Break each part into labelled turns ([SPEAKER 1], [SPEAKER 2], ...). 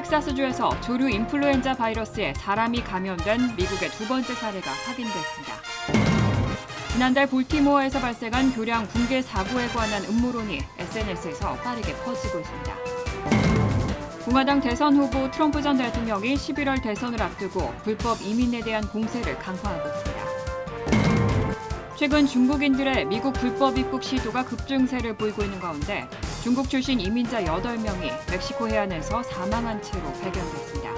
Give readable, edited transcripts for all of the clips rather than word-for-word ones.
[SPEAKER 1] 텍사스주에서 조류 인플루엔자 바이러스에 사람이 감염된 미국의 두 번째 사례가 확인됐습니다. 지난달 볼티모어에서 발생한 교량 붕괴 사고에 관한 음모론이 SNS에서 빠르게 퍼지고 있습니다. 공화당 대선 후보 트럼프 전 대통령이 11월 대선을 앞두고 불법 이민에 대한 공세를 강화하고 있습니다. 최근 중국인들의 미국 불법 입국 시도가 급증세를 보이고 있는 가운데 중국 출신 이민자 8명이 멕시코 해안에서 사망한 채로 발견됐습니다.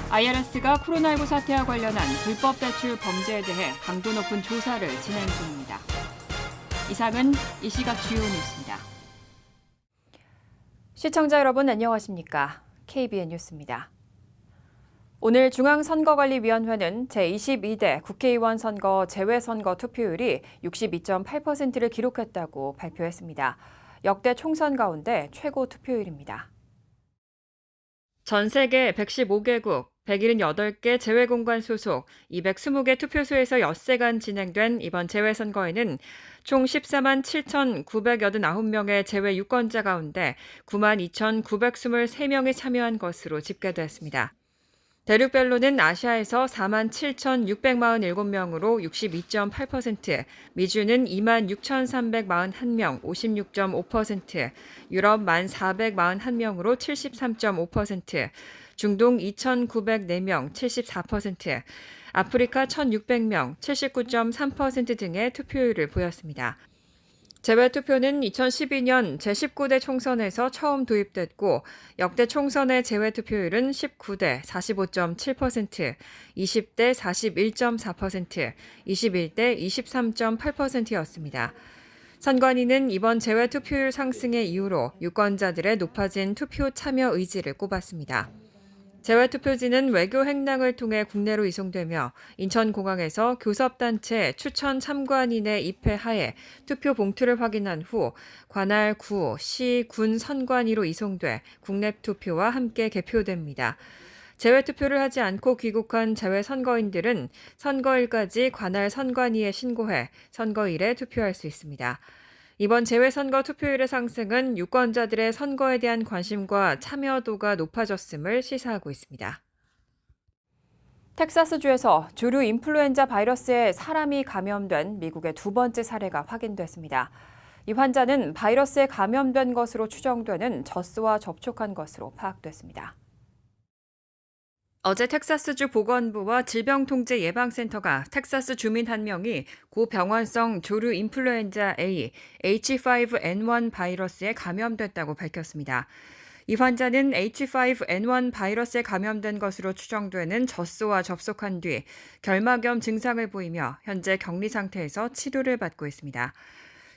[SPEAKER 1] IRS가 코로나19 사태와 관련한 불법 대출 범죄에 대해 강도 높은 조사를 진행 중입니다. 이상은 이 시각 주요 뉴스입니다.
[SPEAKER 2] 시청자 여러분 안녕하십니까? KBN 뉴스입니다. 오늘 중앙선거관리위원회는 제22대 국회의원 선거 재외선거 투표율이 62.8%를 기록했다고 발표했습니다. 역대 총선 가운데 최고 투표율입니다.
[SPEAKER 1] 전 세계 115개국, 178개 재외공관 소속 220개 투표소에서 엿새간 진행된 이번 재외선거에는 총 14만 7,989명의 재외 유권자 가운데 9만 2,923명이 참여한 것으로 집계됐습니다. 대륙별로는 아시아에서 4만 7,647명으로 62.8%, 미주는 2만 6,341명, 56.5%, 유럽 1만 441명으로 73.5%, 중동 2,904명, 74%, 아프리카 1,600명, 79.3% 등의 투표율을 보였습니다. 재외투표는 2012년 제19대 총선에서 처음 도입됐고 역대 총선의 재외투표율은 19대 45.7%, 20대 41.4%, 21대 23.8%였습니다. 선관위는 이번 재외투표율 상승의 이유로 유권자들의 높아진 투표 참여 의지를 꼽았습니다. 재외투표지는 외교 행랑을 통해 국내로 이송되며 인천공항에서 교섭단체 추천 참관인의 입회 하에 투표 봉투를 확인한 후 관할 구, 시, 군 선관위로 이송돼 국내 투표와 함께 개표됩니다. 재외투표를 하지 않고 귀국한 재외선거인들은 선거일까지 관할 선관위에 신고해 선거일에 투표할 수 있습니다. 이번 재외선거 투표율의 상승은 유권자들의 선거에 대한 관심과 참여도가 높아졌음을 시사하고 있습니다.
[SPEAKER 2] 텍사스주에서 조류 인플루엔자 바이러스에 사람이 감염된 미국의 두 번째 사례가 확인됐습니다. 이 환자는 바이러스에 감염된 것으로 추정되는 젖소와 접촉한 것으로 파악됐습니다.
[SPEAKER 1] 어제 텍사스주 보건부와 질병통제예방센터가 텍사스 주민 한 명이 고병환성 조류 인플루엔자 A H5N1 바이러스에 감염됐다고 밝혔습니다. 이 환자는 H5N1 바이러스에 감염된 것으로 추정되는 젖소와 접촉한 뒤 결막염 증상을 보이며 현재 격리 상태에서 치료를 받고 있습니다.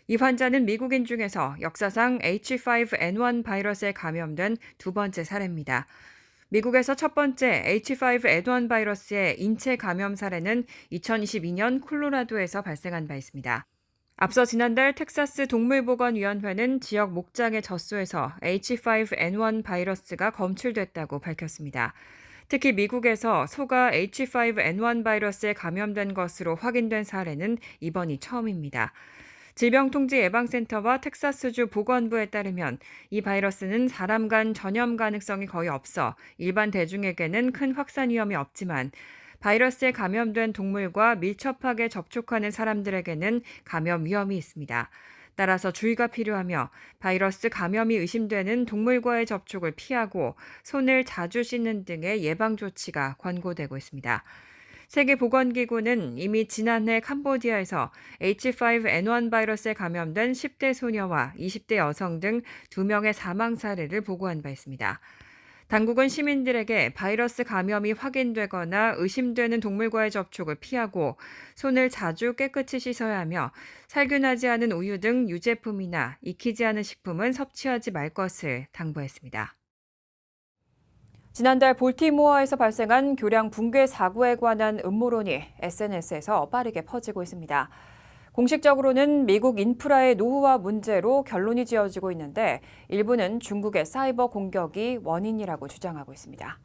[SPEAKER 1] 이 환자는 미국인 중에서 역사상 H5N1 바이러스에 감염된 두 번째 사례입니다. 미국에서 첫 번째 H5N1 바이러스의 인체 감염 사례는 2022년 콜로라도에서 발생한 바 있습니다. 앞서 지난달 텍사스 동물보건위원회는 지역 목장의 젖소에서 H5N1 바이러스가 검출됐다고 밝혔습니다. 특히 미국에서 소가 H5N1 바이러스에 감염된 것으로 확인된 사례는 이번이 처음입니다. 질병통제예방센터와 텍사스주 보건부에 따르면 이 바이러스는 사람 간 전염 가능성이 거의 없어 일반 대중에게는 큰 확산 위험이 없지만 바이러스에 감염된 동물과 밀접하게 접촉하는 사람들에게는 감염 위험이 있습니다. 따라서 주의가 필요하며 바이러스 감염이 의심되는 동물과의 접촉을 피하고 손을 자주 씻는 등의 예방 조치가 권고되고 있습니다. 세계보건기구는 이미 지난해 캄보디아에서 H5N1 바이러스에 감염된 10대 소녀와 20대 여성 등 2명의 사망 사례를 보고한 바 있습니다. 당국은 시민들에게 바이러스 감염이 확인되거나 의심되는 동물과의 접촉을 피하고 손을 자주 깨끗이 씻어야 하며 살균하지 않은 우유 등 유제품이나 익히지 않은 식품은 섭취하지 말 것을 당부했습니다.
[SPEAKER 2] 지난달 볼티모어에서 발생한 교량 붕괴 사고에 관한 음모론이 SNS에서 빠르게 퍼지고 있습니다. 공식적으로는 미국 인프라의 노후화 문제로 결론이 지어지고 있는데 일부는 중국의 사이버 공격이 원인이라고 주장하고 있습니다.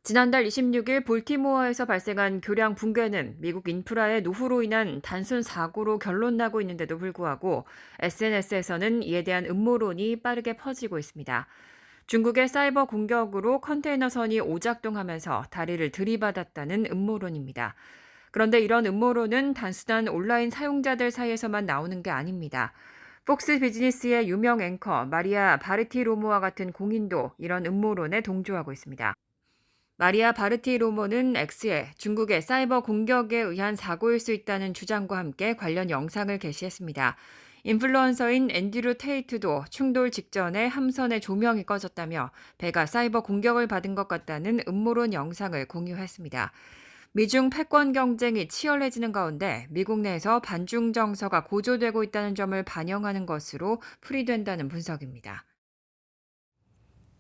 [SPEAKER 1] 지난달 26일 볼티모어에서 발생한 교량 붕괴는 미국 인프라의 노후로 인한 단순 사고로 결론나고 있는데도 불구하고 SNS에서는 이에 대한 음모론이 빠르게 퍼지고 있습니다. 중국의 사이버 공격으로 컨테이너선이 오작동하면서 다리를 들이받았다는 음모론입니다. 그런데 이런 음모론은 단순한 온라인 사용자들 사이에서만 나오는 게 아닙니다. 폭스 비즈니스의 유명 앵커 마리아 바르티로모와 같은 공인도 이런 음모론에 동조하고 있습니다. 마리아 바르티로모는 X에 중국의 사이버 공격에 의한 사고일 수 있다는 주장과 함께 관련 영상을 게시했습니다. 인플루언서인 앤드류 테이트도 충돌 직전에 함선의 조명이 꺼졌다며 배가 사이버 공격을 받은 것 같다는 음모론 영상을 공유했습니다. 미중 패권 경쟁이 치열해지는 가운데 미국 내에서 반중 정서가 고조되고 있다는 점을 반영하는 것으로 풀이된다는 분석입니다.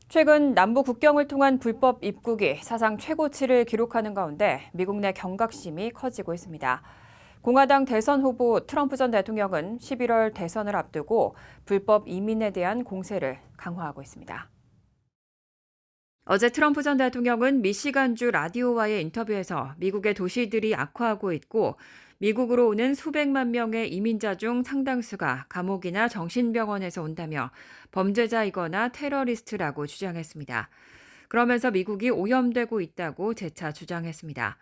[SPEAKER 2] 최근 남부 국경을 통한 불법 입국이 사상 최고치를 기록하는 가운데 미국 내 경각심이 커지고 있습니다. 공화당 대선 후보 트럼프 전 대통령은 11월 대선을 앞두고 불법 이민에 대한 공세를 강화하고 있습니다.
[SPEAKER 1] 어제 트럼프 전 대통령은 미시간주 라디오와의 인터뷰에서 미국의 도시들이 악화하고 있고 미국으로 오는 수백만 명의 이민자 중 상당수가 감옥이나 정신병원에서 온다며 범죄자이거나 테러리스트라고 주장했습니다. 그러면서 미국이 오염되고 있다고 재차 주장했습니다.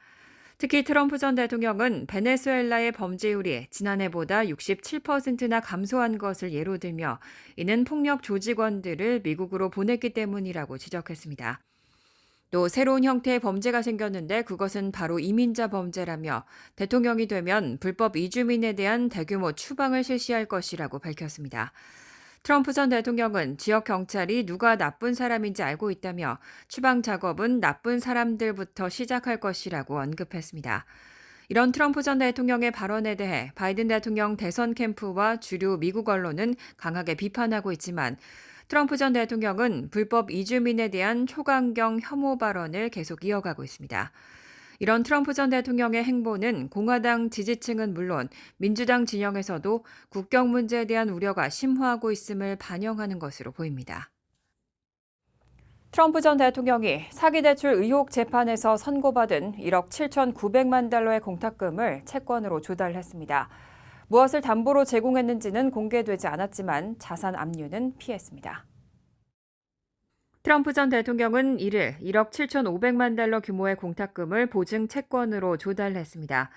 [SPEAKER 1] 특히 트럼프 전 대통령은 베네수엘라의 범죄율이 지난해보다 67%나 감소한 것을 예로 들며 이는 폭력 조직원들을 미국으로 보냈기 때문이라고 지적했습니다. 또 새로운 형태의 범죄가 생겼는데 그것은 바로 이민자 범죄라며 대통령이 되면 불법 이주민에 대한 대규모 추방을 실시할 것이라고 밝혔습니다. 트럼프 전 대통령은 지역 경찰이 누가 나쁜 사람인지 알고 있다며 추방 작업은 나쁜 사람들부터 시작할 것이라고 언급했습니다. 이런 트럼프 전 대통령의 발언에 대해 바이든 대통령 대선 캠프와 주류 미국 언론은 강하게 비판하고 있지만 트럼프 전 대통령은 불법 이주민에 대한 초강경 혐오 발언을 계속 이어가고 있습니다. 이런 트럼프 전 대통령의 행보는 공화당 지지층은 물론 민주당 진영에서도 국경 문제에 대한 우려가 심화하고 있음을 반영하는 것으로 보입니다.
[SPEAKER 2] 트럼프 전 대통령이 사기대출 의혹 재판에서 선고받은 1억 7,900만 달러의 공탁금을 채권으로 조달했습니다. 무엇을 담보로 제공했는지는 공개되지 않았지만 자산 압류는 피했습니다.
[SPEAKER 1] 트럼프 전 대통령은 이를 1억 7,500만 달러 규모의 공탁금을 보증 채권으로 조달했습니다.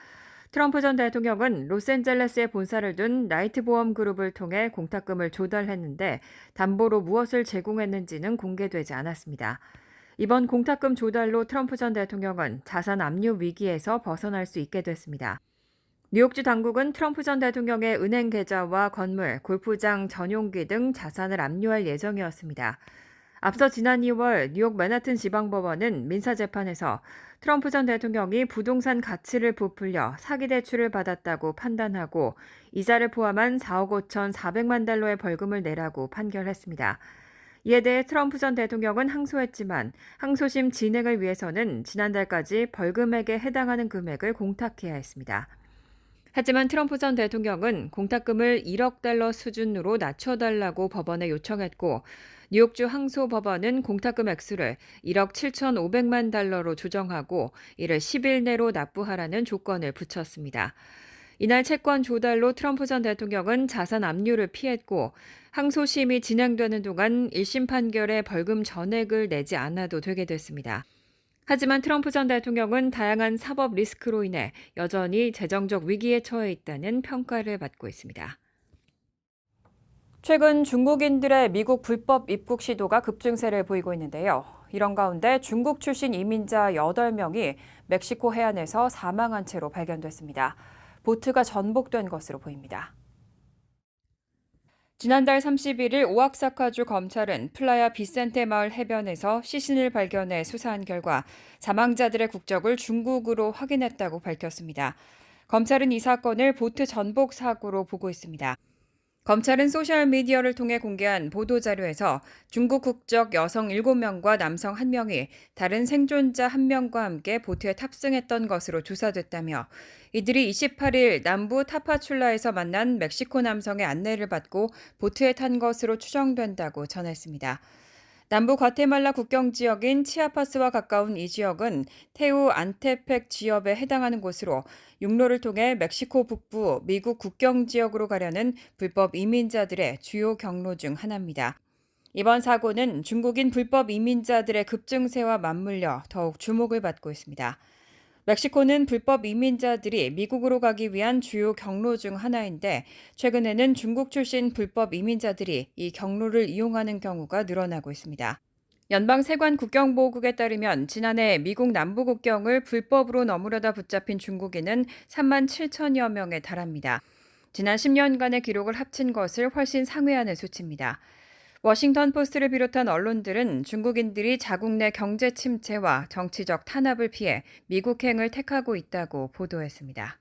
[SPEAKER 1] 트럼프 전 대통령은 로스앤젤레스에 본사를 둔 나이트 보험 그룹을 통해 공탁금을 조달했는데 담보로 무엇을 제공했는지는 공개되지 않았습니다. 이번 공탁금 조달로 트럼프 전 대통령은 자산 압류 위기에서 벗어날 수 있게 됐습니다. 뉴욕주 당국은 트럼프 전 대통령의 은행 계좌와 건물, 골프장 전용기 등 자산을 압류할 예정이었습니다. 앞서 지난 2월 뉴욕 맨하튼 지방법원은 민사재판에서 트럼프 전 대통령이 부동산 가치를 부풀려 사기 대출을 받았다고 판단하고 이자를 포함한 4억 5,400만 달러의 벌금을 내라고 판결했습니다. 이에 대해 트럼프 전 대통령은 항소했지만 항소심 진행을 위해서는 지난달까지 벌금액에 해당하는 금액을 공탁해야 했습니다. 하지만 트럼프 전 대통령은 공탁금을 1억 달러 수준으로 낮춰달라고 법원에 요청했고 뉴욕주 항소법원은 공탁금 액수를 1억 7,500만 달러로 조정하고 이를 10일 내로 납부하라는 조건을 붙였습니다. 이날 채권 조달로 트럼프 전 대통령은 자산 압류를 피했고 항소심이 진행되는 동안 1심 판결에 벌금 전액을 내지 않아도 되게 됐습니다. 하지만 트럼프 전 대통령은 다양한 사법 리스크로 인해 여전히 재정적 위기에 처해 있다는 평가를 받고 있습니다.
[SPEAKER 2] 최근 중국인들의 미국 불법 입국 시도가 급증세를 보이고 있는데요. 이런 가운데 중국 출신 이민자 8명이 멕시코 해안에서 사망한 채로 발견됐습니다. 보트가 전복된 것으로 보입니다.
[SPEAKER 1] 지난달 31일 오아사카주 검찰은 플라야 비센테 마을 해변에서 시신을 발견해 수사한 결과 사망자들의 국적을 중국으로 확인했다고 밝혔습니다. 검찰은 이 사건을 보트 전복 사고로 보고 있습니다. 검찰은 소셜미디어를 통해 공개한 보도자료에서 중국 국적 여성 7명과 남성 1명이 다른 생존자 1명과 함께 보트에 탑승했던 것으로 조사됐다며 이들이 28일 남부 타파출라에서 만난 멕시코 남성의 안내를 받고 보트에 탄 것으로 추정된다고 전했습니다. 남부 과테말라 국경 지역인 치아파스와 가까운 이 지역은 테우 안테펙 지역에 해당하는 곳으로 육로를 통해 멕시코 북부 미국 국경 지역으로 가려는 불법 이민자들의 주요 경로 중 하나입니다. 이번 사고는 중국인 불법 이민자들의 급증세와 맞물려 더욱 주목을 받고 있습니다. 멕시코는 불법 이민자들이 미국으로 가기 위한 주요 경로 중 하나인데 최근에는 중국 출신 불법 이민자들이 이 경로를 이용하는 경우가 늘어나고 있습니다. 연방세관 국경보호국에 따르면 지난해 미국 남부 국경을 불법으로 넘으려다 붙잡힌 중국인은 3만 7천여 명에 달합니다. 지난 10년간의 기록을 합친 것을 훨씬 상회하는 수치입니다. 워싱턴 포스트를 비롯한 언론들은 중국인들이 자국 내 경제 침체와 정치적 탄압을 피해 미국행을 택하고 있다고 보도했습니다.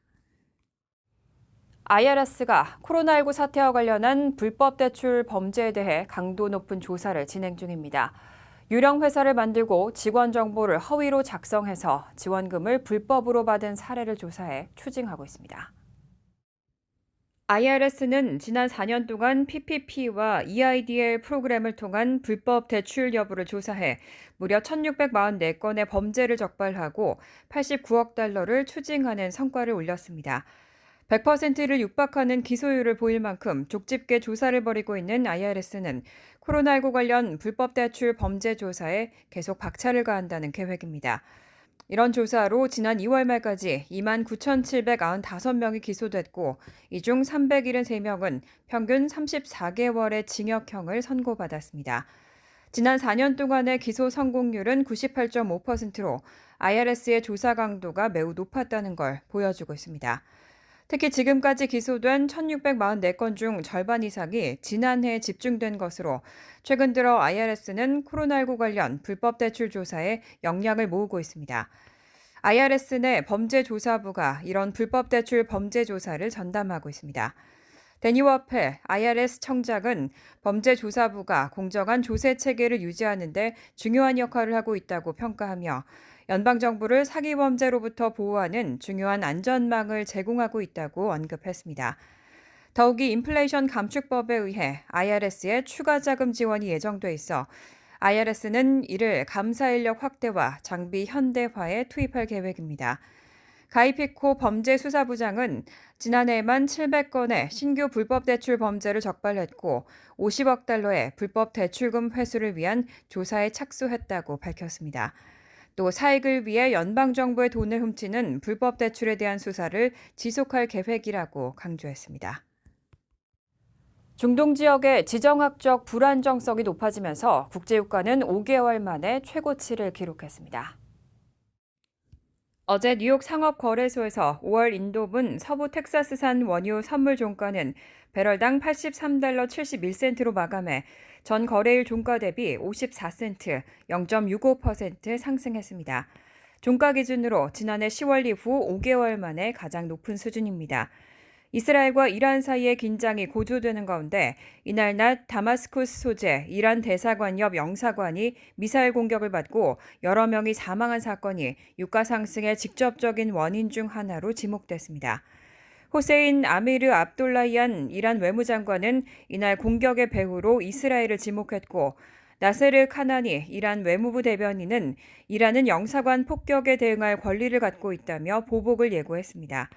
[SPEAKER 2] IRS가 코로나19 사태와 관련한 불법 대출 범죄에 대해 강도 높은 조사를 진행 중입니다. 유령 회사를 만들고 직원 정보를 허위로 작성해서 지원금을 불법으로 받은 사례를 조사해 추징하고 있습니다.
[SPEAKER 1] IRS는 지난 4년 동안 PPP와 EIDL 프로그램을 통한 불법 대출 여부를 조사해 무려 1,644건의 범죄를 적발하고 89억 달러를 추징하는 성과를 올렸습니다. 100%를 육박하는 기소율을 보일 만큼 족집게 조사를 벌이고 있는 IRS는 코로나19 관련 불법 대출 범죄 조사에 계속 박차를 가한다는 계획입니다. 이런 조사로 지난 2월 말까지 29,795명이 기소됐고 이 중 373명은 평균 34개월의 징역형을 선고받았습니다. 지난 4년 동안의 기소 성공률은 98.5%로 IRS의 조사 강도가 매우 높았다는 걸 보여주고 있습니다. 특히 지금까지 기소된 1,644건 중 절반 이상이 지난해에 집중된 것으로 최근 들어 IRS는 코로나19 관련 불법 대출 조사에 역량을 모으고 있습니다. IRS 내 범죄조사부가 이런 불법 대출 범죄 조사를 전담하고 있습니다. 데니 워펠 IRS 청장은 범죄조사부가 공정한 조세 체계를 유지하는 데 중요한 역할을 하고 있다고 평가하며 연방정부를 사기 범죄로부터 보호하는 중요한 안전망을 제공하고 있다고 언급했습니다. 더욱이 인플레이션 감축법에 의해 IRS에 추가 자금 지원이 예정돼 있어 IRS는 이를 감사 인력 확대와 장비 현대화에 투입할 계획입니다. 가이피코 범죄수사부장은 지난해에만 700건의 신규 불법 대출 범죄를 적발했고 50억 달러의 불법 대출금 회수를 위한 조사에 착수했다고 밝혔습니다. 또 사익을 위해 연방정부의 돈을 훔치는 불법 대출에 대한 수사를 지속할 계획이라고 강조했습니다.
[SPEAKER 2] 중동 지역의 지정학적 불안정성이 높아지면서 국제유가는 5개월 만에 최고치를 기록했습니다.
[SPEAKER 1] 어제 뉴욕 상업거래소에서 5월 인도분 서부 텍사스산 원유 선물 종가는 배럴당 83달러 71센트로 마감해 전 거래일 종가 대비 54센트, 0.65% 상승했습니다. 종가 기준으로 지난해 10월 이후 5개월 만에 가장 높은 수준입니다. 이스라엘과 이란 사이의 긴장이 고조되는 가운데 이날 낮 다마스쿠스 소재 이란 대사관 옆 영사관이 미사일 공격을 받고 여러 명이 사망한 사건이 유가 상승의 직접적인 원인 중 하나로 지목됐습니다. 호세인 아미르 압돌라히안 이란 외무장관은 이날 공격의 배후로 이스라엘을 지목했고 나세르 카나니 이란 외무부 대변인은 이란은 영사관 폭격에 대응할 권리를 갖고 있다며 보복을 예고했습니다.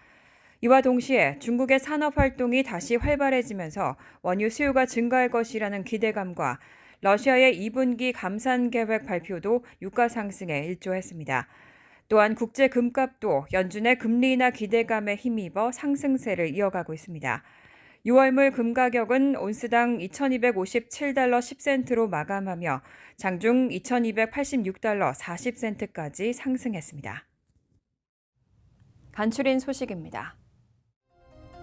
[SPEAKER 1] 이와 동시에 중국의 산업 활동이 다시 활발해지면서 원유 수요가 증가할 것이라는 기대감과 러시아의 2분기 감산 계획 발표도 유가 상승에 일조했습니다. 또한 국제 금값도 연준의 금리 인하 기대감에 힘입어 상승세를 이어가고 있습니다. 6월물 금 가격은 온스당 2,257달러 10센트로 마감하며 장중 2,286달러 40센트까지 상승했습니다.
[SPEAKER 2] 간추린 소식입니다.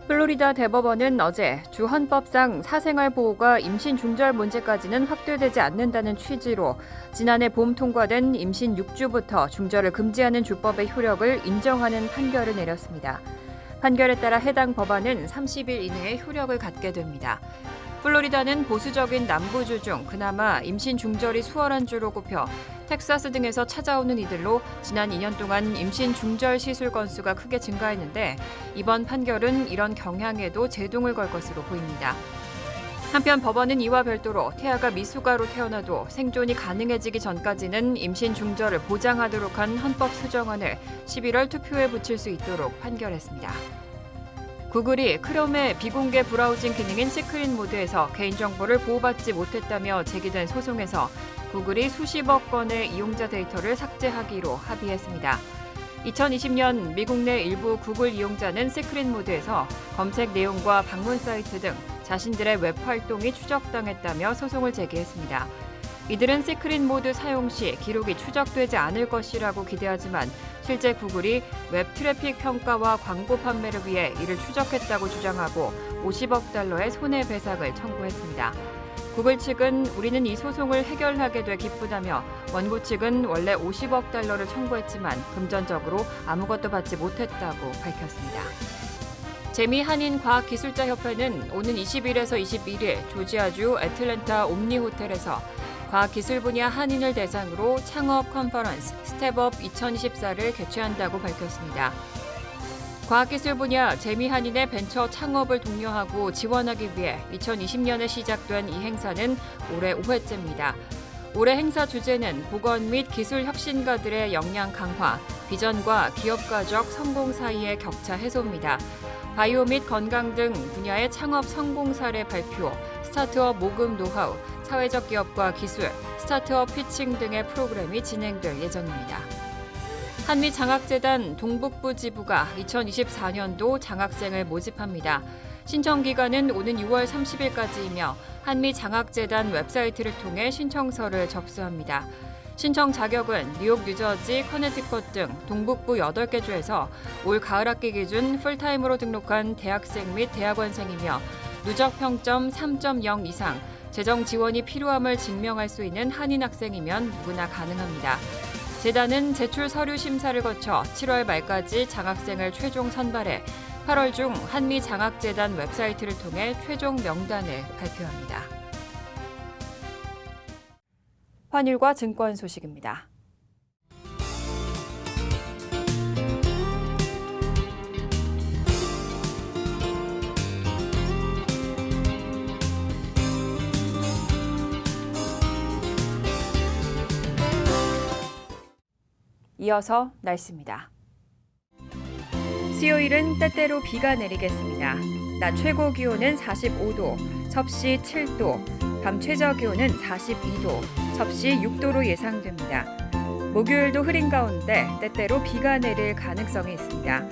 [SPEAKER 1] 플로리다 대법원은 어제 주 헌법상 사생활 보호가 임신 중절 문제까지는 확대되지 않는다는 취지로 지난해 봄 통과된 임신 6주부터 중절을 금지하는 주법의 효력을 인정하는 판결을 내렸습니다. 판결에 따라 해당 법안은 30일 이내에 효력을 갖게 됩니다. 플로리다는 보수적인 남부주 중 그나마 임신 중절이 수월한 주로 꼽혀 텍사스 등에서 찾아오는 이들로 지난 2년 동안 임신 중절 시술 건수가 크게 증가했는데 이번 판결은 이런 경향에도 제동을 걸 것으로 보입니다. 한편 법원은 이와 별도로 태아가 미숙아로 태어나도 생존이 가능해지기 전까지는 임신 중절을 보장하도록 한 헌법 수정안을 11월 투표에 붙일 수 있도록 판결했습니다. 구글이 크롬의 비공개 브라우징 기능인 시크릿 모드에서 개인정보를 보호받지 못했다며 제기된 소송에서 구글이 수십억 건의 이용자 데이터를 삭제하기로 합의했습니다. 2020년 미국 내 일부 구글 이용자는 시크릿 모드에서 검색 내용과 방문 사이트 등 자신들의 웹 활동이 추적당했다며 소송을 제기했습니다. 이들은 시크릿 모드 사용 시 기록이 추적되지 않을 것이라고 기대하지만 실제 구글이 웹 트래픽 평가와 광고 판매를 위해 이를 추적했다고 주장하고 50억 달러의 손해배상을 청구했습니다. 구글 측은 우리는 이 소송을 해결하게 돼 기쁘다며 원고 측은 원래 50억 달러를 청구했지만 금전적으로 아무것도 받지 못했다고 밝혔습니다. 재미한인과학기술자협회는 오는 20일에서 21일 조지아주 애틀랜타 옴니 호텔에서 과학기술 분야 한인을 대상으로 창업 컨퍼런스 스텝업 2024를 개최한다고 밝혔습니다. 과학기술 분야 재미한인의 벤처 창업을 독려하고 지원하기 위해 2020년에 시작된 이 행사는 올해 5회째입니다. 올해 행사 주제는 보건 및 기술 혁신가들의 역량 강화, 비전과 기업가적 성공 사이의 격차 해소입니다. 바이오 및 건강 등 분야의 창업 성공 사례 발표, 스타트업 모금 노하우, 사회적 기업과 기술, 스타트업 피칭 등의 프로그램이 진행될 예정입니다. 한미장학재단 동북부 지부가 2024년도 장학생을 모집합니다. 신청 기간은 오는 6월 30일까지이며 한미장학재단 웹사이트를 통해 신청서를 접수합니다. 신청 자격은 뉴욕, 뉴저지, 커네티컷 등 동북부 8개 주에서 올 가을 학기 기준 풀타임으로 등록한 대학생 및 대학원생이며 누적 평점 3.0 이상, 재정 지원이 필요함을 증명할 수 있는 한인 학생이면 누구나 가능합니다. 재단은 제출 서류 심사를 거쳐 7월 말까지 장학생을 최종 선발해 8월 중 한미장학재단 웹사이트를 통해 최종 명단을 발표합니다.
[SPEAKER 2] 환율과 증권 소식입니다. 이어서 날씨입니다.
[SPEAKER 1] 수요일은 때때로 비가 내리겠습니다. 낮 최고 기온은 45도, 섭씨 7도, 밤 최저 기온은 42도, 섭씨 6도로 예상됩니다. 목요일도 흐린 가운데 때때로 비가 내릴 가능성이 있습니다.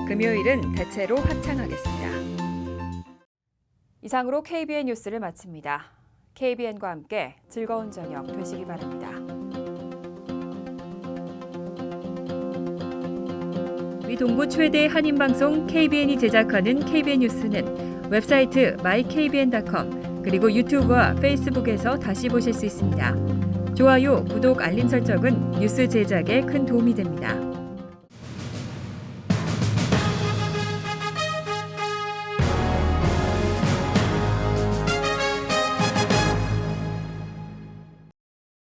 [SPEAKER 1] 금요일은 대체로 화창하겠습니다.
[SPEAKER 2] 이상으로 KBN 뉴스를 마칩니다. KBN과 함께 즐거운 저녁 되시기 바랍니다.
[SPEAKER 1] 우리 동부 최대 한인방송 KBN이 제작하는 KBN 뉴스는 웹사이트 mykbn.com 그리고 유튜브와 페이스북에서 다시 보실 수 있습니다. 좋아요, 구독, 알림 설정은 뉴스 제작에 큰 도움이 됩니다.